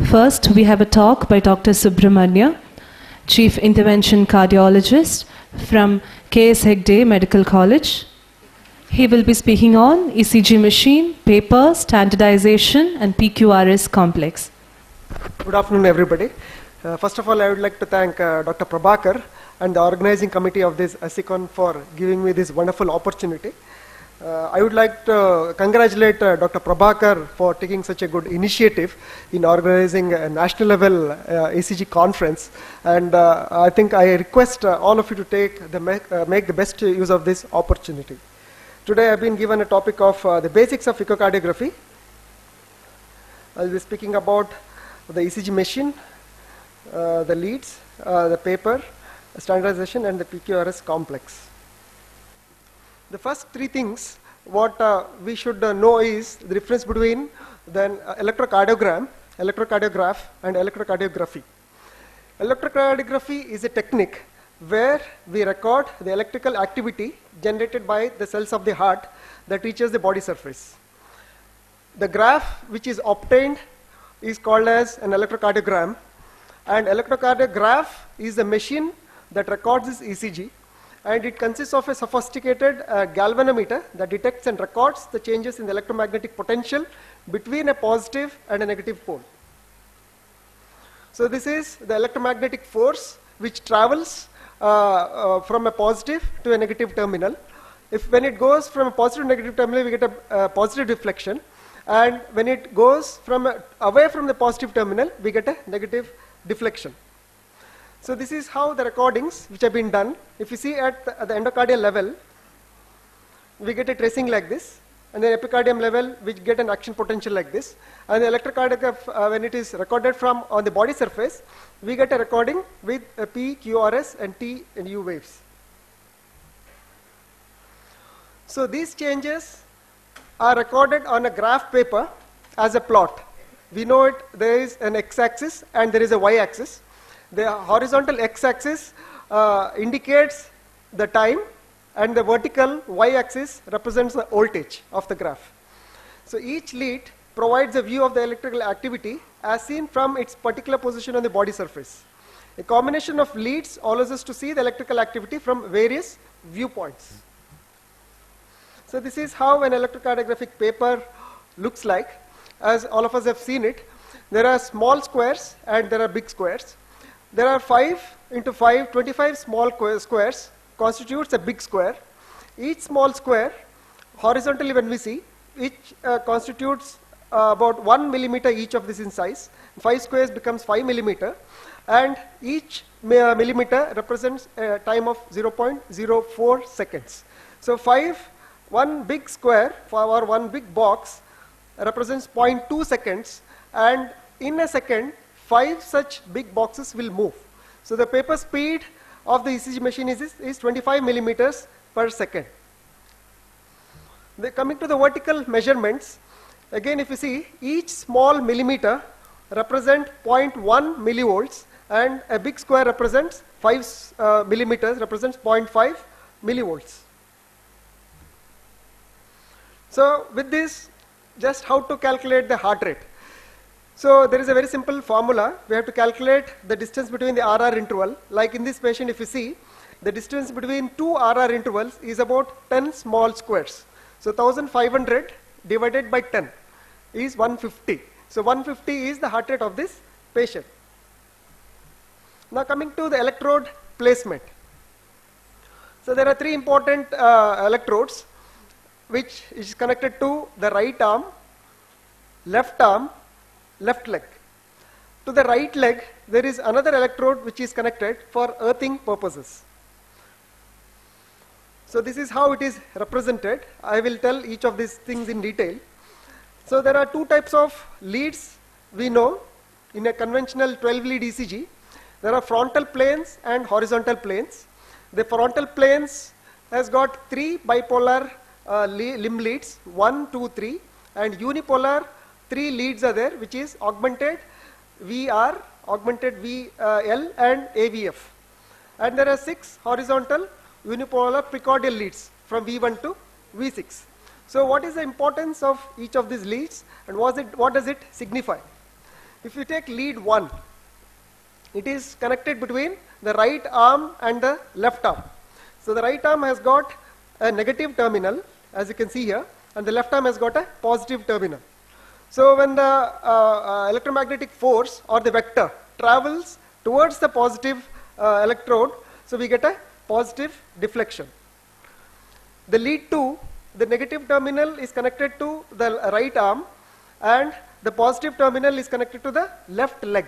First, we have a talk by Dr. Subramanya, Chief Intervention Cardiologist from K.S. Hegde Medical College. He will be speaking on ECG machine, paper, standardization, and PQRS complex. Good afternoon, everybody. First of all, I would like to thank Dr. Prabhakar and the organizing committee of this ASICON for giving me this wonderful opportunity. I would like to congratulate Dr. Prabhakar for taking such a good initiative in organizing a national level ECG conference. And I think I request all of you to make the best use of this opportunity. Today I've been given a topic of the basics of echocardiography. I'll be speaking about the ECG machine, the leads, the paper, standardization, and the PQRS complex. The first three things what we should know is the difference between the electrocardiogram, electrocardiograph, and electrocardiography. Electrocardiography is a technique where we record the electrical activity generated by the cells of the heart that reaches the body surface. The graph which is obtained is called as an electrocardiogram, and electrocardiograph is a machine that records this ECG, and it consists of a sophisticated galvanometer that detects and records the changes in the electromagnetic potential between a positive and a negative pole. So this is the electromagnetic force which travels from a positive to a negative terminal. When it goes from a positive to negative terminal, we get a positive deflection, and when it goes away from the positive terminal, we get a negative deflection. So this is how the recordings which have been done. If you see at the endocardial level, we get a tracing like this, and then epicardium level, we get an action potential like this, and the electrocardiograph, when it is recorded from on the body surface, we get a recording with a P, QRS, and T and U waves. So these changes are recorded on a graph paper as a plot. We know it, there is an x-axis and there is a y-axis. The horizontal x-axis indicates the time, and the vertical y-axis represents the voltage of the graph. So each lead provides a view of the electrical activity as seen from its particular position on the body surface. A combination of leads allows us to see the electrical activity from various viewpoints. So this is how an electrocardiographic paper looks like. As all of us have seen it, there are small squares and there are big squares. There are 5 into 5, 25 small squares constitutes a big square. Each small square, horizontally when we see, each constitutes about 1 millimeter each of this in size. 5 squares becomes 5 millimeter, and each millimeter represents a time of 0.04 seconds. So one big square or one big box represents 0.2 seconds, and in a second 5 such big boxes will move. So the paper speed of the ECG machine is 25 millimeters per second. Coming to the vertical measurements, again if you see, each small millimeter represents 0.1 millivolts, and a big square represents 5 millimeters represents 0.5 millivolts. So with this, just how to calculate the heart rate. So there is a very simple formula. We have to calculate the distance between the RR interval. Like in this patient, if you see, the distance between two RR intervals is about 10 small squares. So 1500 divided by 10 is 150. So 150 is the heart rate of this patient. Now coming to the electrode placement. So there are 3 important electrodes which is connected to the right arm, left leg. To the right leg, there is another electrode which is connected for earthing purposes. So this is how it is represented. I will tell each of these things in detail. So there are 2 types of leads we know in a conventional 12-lead ECG. There are frontal planes and horizontal planes. The frontal planes has got 3 bipolar limb leads, 1, 2, 3, and unipolar 3 leads are there, which is augmented VR, augmented VL, and AVF. And there are 6 horizontal unipolar precordial leads from V1 to V6. So what is the importance of each of these leads, and what does it signify? If you take lead 1, it is connected between the right arm and the left arm. So the right arm has got a negative terminal, as you can see here, and the left arm has got a positive terminal. So when the electromagnetic force or the vector travels towards the positive electrode, so we get a positive deflection. The lead 2, the negative terminal is connected to the right arm and the positive terminal is connected to the left leg.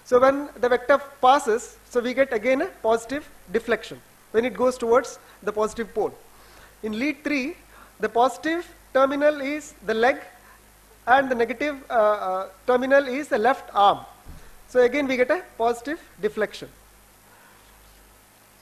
So when the vector passes, so we get again a positive deflection when it goes towards the positive pole. In lead 3, the positive terminal is the leg and the negative terminal is the left arm. So again we get a positive deflection.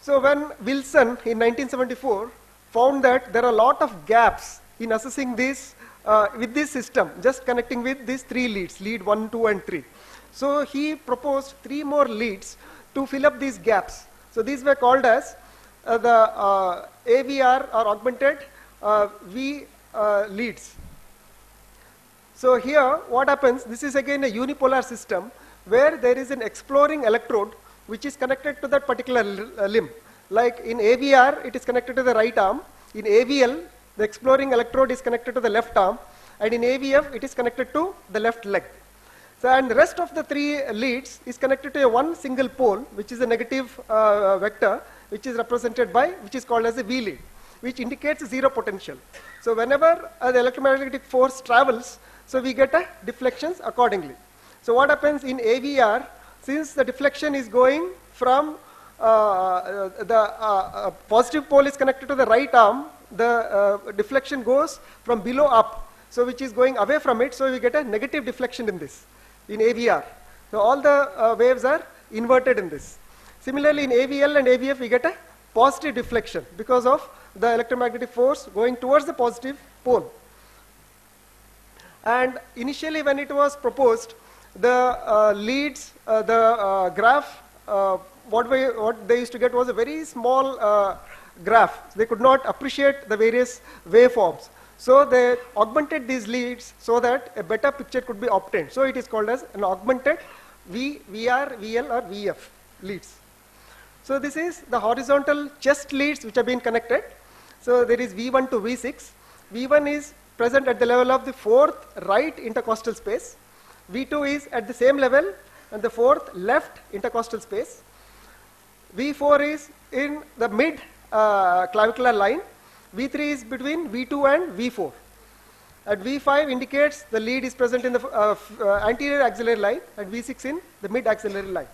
So when Wilson in 1974 found that there are a lot of gaps in assessing this with this system, just connecting with these 3 leads, lead 1, 2 and 3. So he proposed 3 more leads to fill up these gaps. So these were called as the AVR or augmented V leads. So here what happens, this is again a unipolar system where there is an exploring electrode which is connected to that particular limb. Like in AVR, it is connected to the right arm. In AVL, the exploring electrode is connected to the left arm. And in AVF, it is connected to the left leg. So, and the rest of the 3 leads is connected to a one single pole, which is a negative vector, which is represented by, which is called as a V lead, which indicates zero potential. So whenever the electromagnetic force travels, so we get a deflections accordingly. So what happens in AVR, since the deflection is going from the positive pole is connected to the right arm, the deflection goes from below up, so which is going away from it, so we get a negative deflection in this, in AVR. So all the waves are inverted in this. Similarly in AVL and AVF we get a positive deflection because of the electromagnetic force going towards the positive pole. And initially when it was proposed, the leads, the graph, what they used to get was a very small graph. They could not appreciate the various waveforms. So they augmented these leads so that a better picture could be obtained. So it is called as an augmented VR, VL or VF leads. So this is the horizontal chest leads which have been connected. So there is V1 to V6. V1 is present at the level of the 4th right intercostal space. V2 is at the same level and the 4th left intercostal space. V4 is in the mid clavicular line. V3 is between V2 and V4. At V5 indicates the lead is present in the anterior axillary line and V6 in the mid axillary line.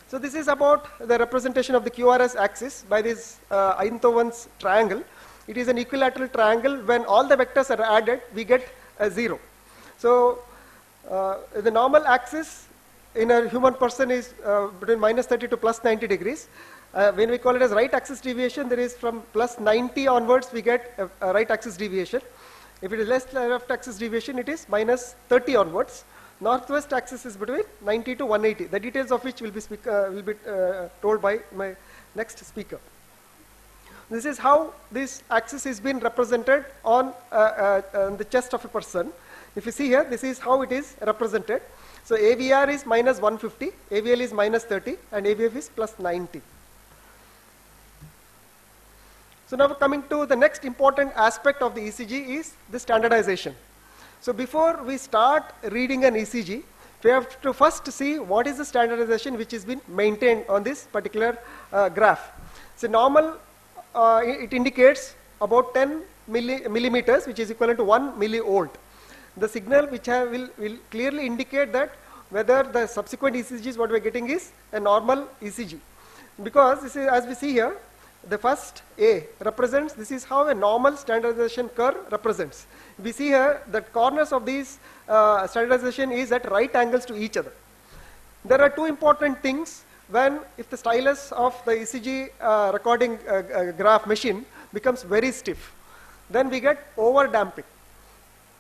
So this is about the representation of the QRS axis by this Einthoven's triangle. It is an equilateral triangle. When all the vectors are added, we get a 0. So the normal axis in a human person is between -30 to +90 degrees. When we call it as right axis deviation, there is from +90 onwards we get a right axis deviation. If it is less left axis deviation, it is -30 onwards. Northwest axis is between 90 to 180. The details of which will be told by my next speaker. This is how this axis is been represented on the chest of a person. If you see here, this is how it is represented. So AVR is -150, AVL is -30, and AVF is +90. So now coming to the next important aspect of the ECG is the standardization. So before we start reading an ECG, we have to first see what is the standardization which has been maintained on this particular graph. So normal, it indicates about 10 millimeters, which is equivalent to 1 millivolt. The signal which will clearly indicate that whether the subsequent ECGs what we are getting is a normal ECG. Because this is, as we see here, the first A represents, this is how a normal standardization curve represents. We see here that corners of these standardization is at right angles to each other. There are 2 important things when if the stylus of the ECG recording graph machine becomes very stiff. Then we get over damping.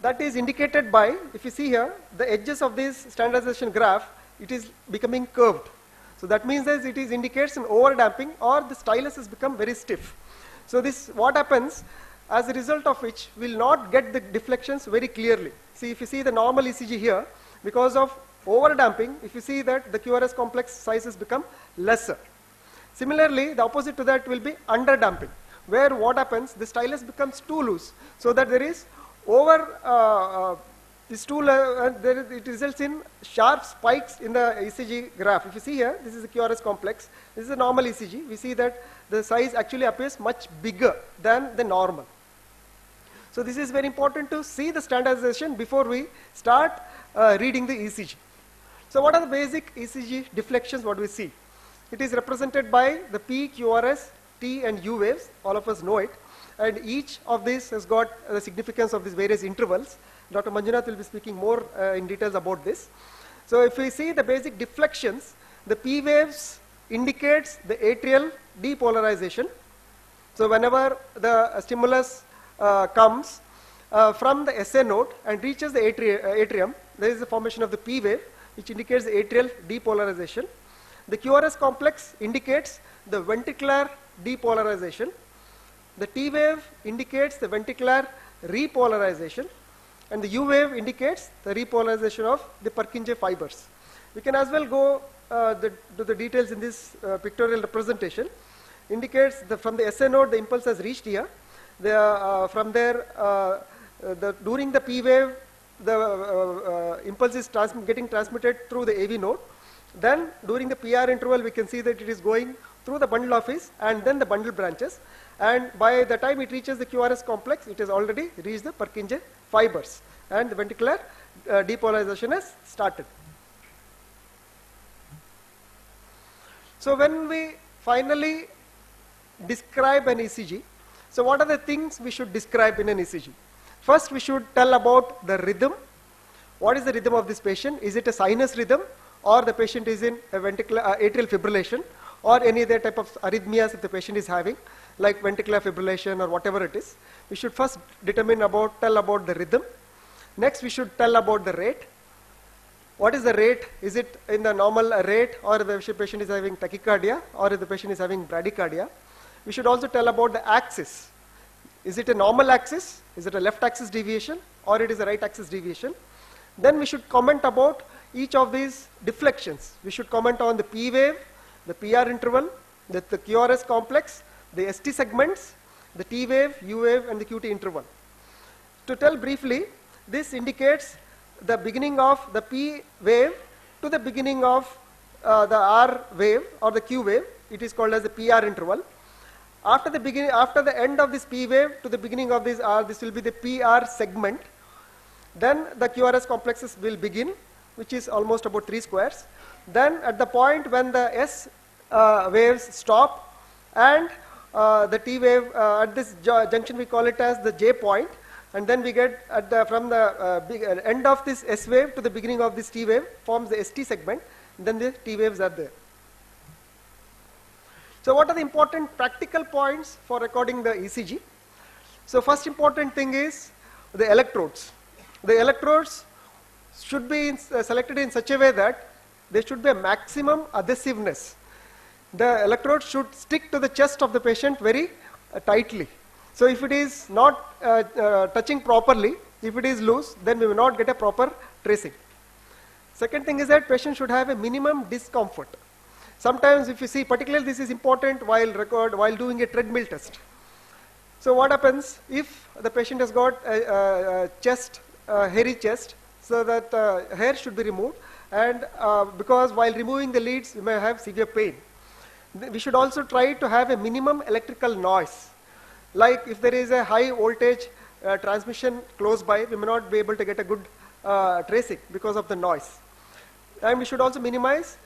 That is indicated by, if you see here, the edges of this standardization graph, it is becoming curved. So that means that it is indicates an over damping or the stylus has become very stiff. So this what happens as a result of which we will not get the deflections very clearly. See, if you see the normal ECG here, because of overdamping, if you see that the QRS complex sizes become lesser. Similarly, the opposite to that will be underdamping, where what happens, the stylus becomes too loose, so that there is it results in sharp spikes in the ECG graph. If you see here, this is the QRS complex, this is a normal ECG, we see that the size actually appears much bigger than the normal. So this is very important to see the standardization before we start reading the ECG. So what are the basic ECG deflections what we see? It is represented by the P, QRS, T and U waves, all of us know it, and each of these has got the significance of these various intervals. Dr. Manjunath will be speaking more in details about this. So if we see the basic deflections, the P waves indicates the atrial depolarization. So whenever the stimulus comes from the SA node and reaches the atrium, there is the formation of the P wave, which indicates the atrial depolarization. The QRS complex indicates the ventricular depolarization. The T wave indicates the ventricular repolarization, and the U wave indicates the repolarization of the Purkinje fibers. We can as well go to the details in this pictorial representation. Indicates from the SA node the impulse has reached here. From there, during the P wave, the impulse is getting transmitted through the AV node. Then during the PR interval, we can see that it is going through the bundle office and then the bundle branches. And by the time it reaches the QRS complex, it has already reached the Purkinje fibers and the ventricular depolarization has started. So when we finally describe an ECG, so what are the things we should describe in an ECG? First, we should tell about the rhythm. What is the rhythm of this patient? Is it a sinus rhythm, or the patient is in a ventricular atrial fibrillation, or any other type of arrhythmias if the patient is having, like ventricular fibrillation or whatever it is? We should first tell about the rhythm. Next, we should tell about the rate. What is the rate? Is it in the normal rate, or the patient is having tachycardia, or if the patient is having bradycardia? We should also tell about the axis. Is it a normal axis? Is it a left axis deviation, or it is a right axis deviation? Then we should comment about each of these deflections. We should comment on the P wave, the PR interval, the QRS complex, the ST segments, the T wave, U wave, and the QT interval. To tell briefly, this indicates the beginning of the P wave to the beginning of the R wave or the Q wave. It is called as the PR interval. After the end of this P wave to the beginning of this R, this will be the PR segment. Then the QRS complexes will begin, which is almost about 3 squares. Then at the point when the S waves stop and the T wave, at this junction we call it as the J point, and then we get from the end of this S wave to the beginning of this T wave forms the ST segment, then the T waves are there. So what are the important practical points for recording the ECG? So first important thing is the electrodes. The electrodes should be selected in such a way that there should be a maximum adhesiveness. The electrode should stick to the chest of the patient very tightly. So if it is not touching properly, if it is loose, then we will not get a proper tracing. Second thing is that patient should have a minimum discomfort. Sometimes if you see, particularly this is important while doing a treadmill test. So what happens if the patient has got a hairy chest, so that hair should be removed, and because while removing the leads you may have severe pain. We should also try to have a minimum electrical noise. Like if there is a high voltage transmission close by, we may not be able to get a good tracing because of the noise. And we should also minimize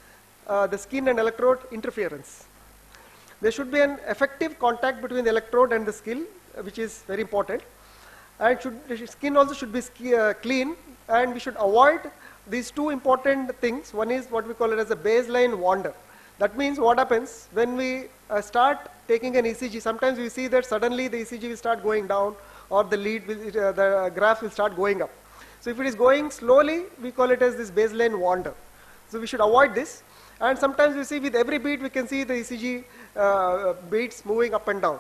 the skin and electrode interference. There should be an effective contact between the electrode and the skin, which is very important. And the skin also should be clean, and we should avoid these two important things. One is what we call it as a baseline wander. That means what happens when we start taking an ECG, sometimes we see that suddenly the ECG will start going down, or the graph will start going up. So if it is going slowly, we call it as this baseline wander. So we should avoid this. And sometimes we see with every beat, we can see the ECG beats moving up and down,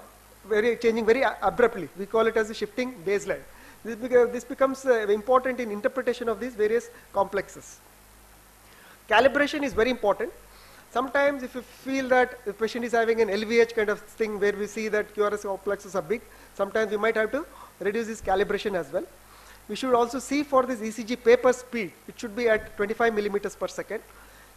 changing very abruptly. We call it as a shifting baseline. This becomes important in interpretation of these various complexes. Calibration is very important. Sometimes if you feel that the patient is having an LVH kind of thing where we see that QRS complexes are big, sometimes we might have to reduce this calibration as well. We should also see for this ECG paper speed, it should be at 25 millimeters per second.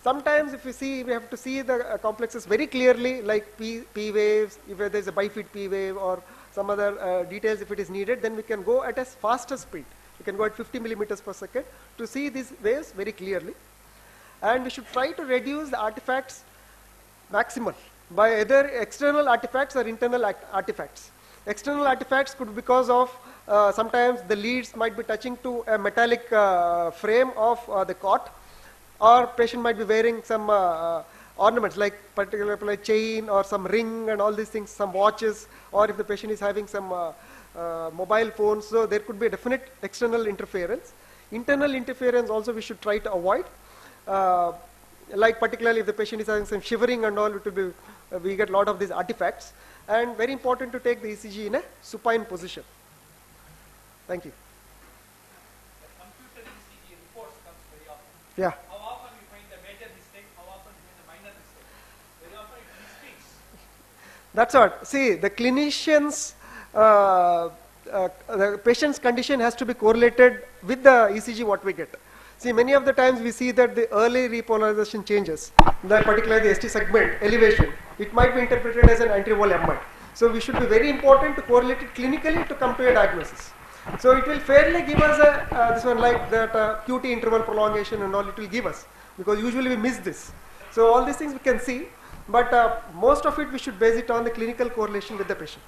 Sometimes if we see, we have to see the complexes very clearly, like P waves, if there is a bifid P wave or some other details if it is needed, then we can go at a faster speed. We can go at 50 millimeters per second to see these waves very clearly. And we should try to reduce the artifacts maximal by either external artifacts or internal artifacts. External artifacts could be because of sometimes the leads might be touching to a metallic frame of the cot, or patient might be wearing some ornaments like particularly like chain or some ring and all these things, some watches, or if the patient is having some mobile phones, so there could be a definite external interference. Internal interference also we should try to avoid. Like particularly if the patient is having some shivering and all, it will be, we get a lot of these artifacts. And very important to take the ECG in a supine position. Thank you. The computer ECG reports comes very often. Yeah. How often we find the major mistake, how often we find the minor mistake. Very often it mistakes. That's what. See, the clinicians, the patient's condition has to be correlated with the ECG what we get. See, many of the times we see that the early repolarization changes, particularly the ST segment elevation, it might be interpreted as an anterior MI. So we should be very important to correlate it clinically to come to a diagnosis. So it will fairly give us a, this one like that QT interval prolongation and all it will give us, because usually we miss this. So all these things we can see, but most of it we should base it on the clinical correlation with the patient.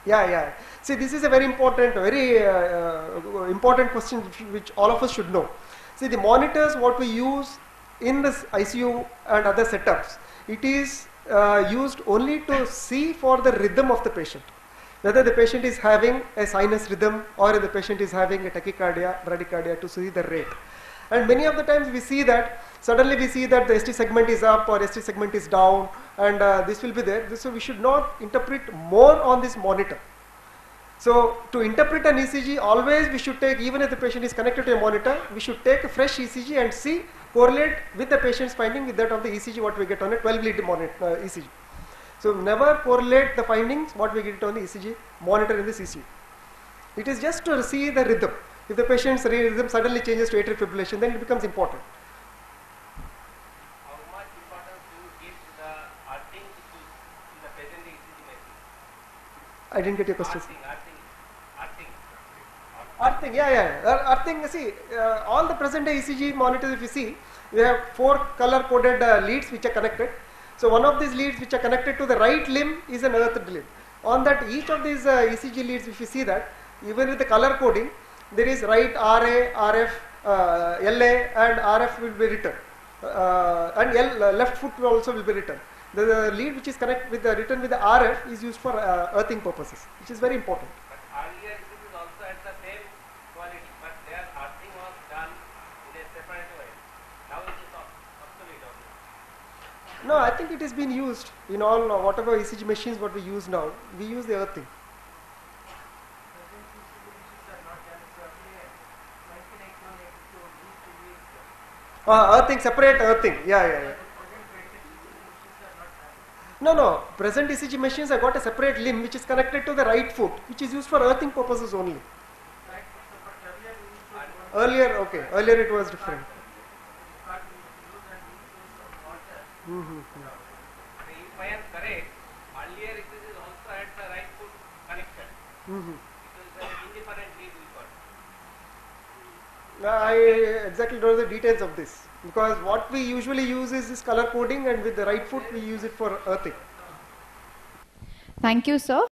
Yeah. Yeah. See, this is a very important, important question which all of us should know. See, the monitors what we use in this ICU and other setups, it is used only to see for the rhythm of the patient. Whether the patient is having a sinus rhythm or the patient is having a tachycardia, bradycardia, to see the rate. And many of the times we see that, suddenly we see that the ST segment is up or ST segment is down, and this will be there. So we should not interpret more on this monitor. So to interpret an ECG, always we should take, even if the patient is connected to a monitor, we should take a fresh ECG and see, correlate with the patient's finding with that of the ECG what we get on a 12-lead monitor ECG. So never correlate the findings what we get on the ECG monitor in this ECG. It is just to see the rhythm. If the patient's rhythm suddenly changes to atrial fibrillation, then it becomes important. How much importance do you give to the earthing issues in the present ECG machine? I didn't get your question. Earthing. Earthing, see, all the present day ECG monitors, if you see, we have 4 color coded leads which are connected. So one of these leads which are connected to the right limb is an earthed lead. On that, each of these ECG leads, if you see that, even with the color coding, there is right RA, RF, LA and RF will be written, and left foot also will be written. The lead which is written with the RF is used for earthing purposes, which is very important. But earlier it is also at the same quality, but their earthing was done in a separate way. Now it is obsolete also. No, I think it is being used in all whatever ECG machines what we use now. We use the earthing. Earthing, separate earthing. Yeah. No. Present ECG machines have got a separate limb which is connected to the right foot, which is used for earthing purposes only. Earlier it was different. If I am correct, earlier it is also at the right foot connection. It was an indifferent lead we got. I exactly don't know the details of this, because what we usually use is this color coding, and with the right foot we use it for earthing. Thank you, sir.